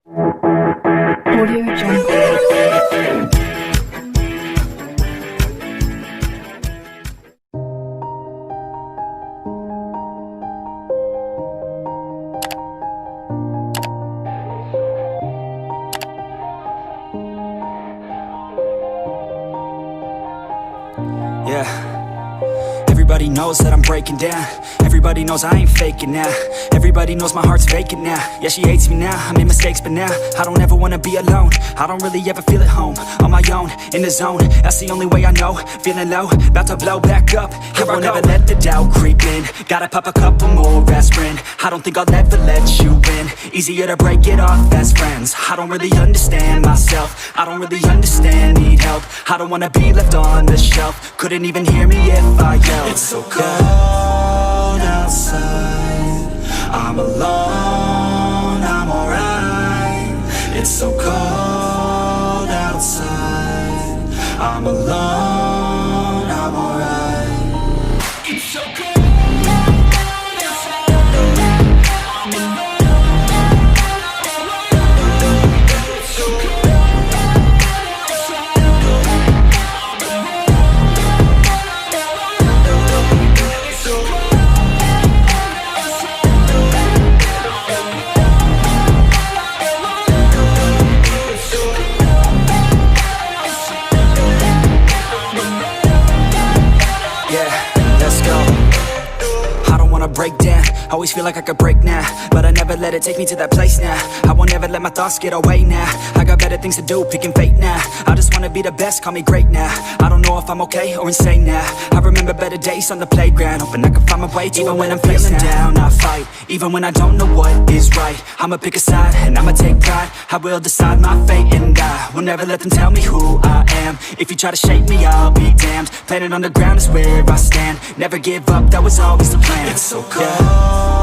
Audio Jungle. Yeah. Everybody knows that I'm breaking down. Everybody knows I ain't faking now. Everybody knows my heart's vacant now. Yeah, she hates me now, I made mistakes but now I don't ever wanna be alone. I don't really ever feel at home. On my own, in the zone, that's the only way I know. Feeling low, about to blow back up. Here I won't ever let the doubt creep in. Gotta pop a couple more aspirin. I don't think I'll ever let you in. Easier to break it off best friends. I don't really understand myself. I don't really understand, need help. I don't wanna be left on the shelf. Couldn't even hear me if I yelled. It's so cold outside, I'm alone, I'm alright. It's so cold outside, I'm alone, I'm alright. It's so cold. Break down, always feel like I could break now, but I never let it take me to that place now. I won't ever let my thoughts get away now. I got better things to do, picking fate now. I just wanna be the best, call me great now. I don't know if I'm okay or insane now. I remember better days on the playground, hoping I can find my way to even when I'm feeling down, I fight, even when I don't know what is right. I'ma pick a side, and I'ma take pride. I will decide my fate, and I will never let them tell me who I am. If you try to shape me, I'll be damned. Planet on the ground is where I stand. Never give up, that was always the plan. It's so cold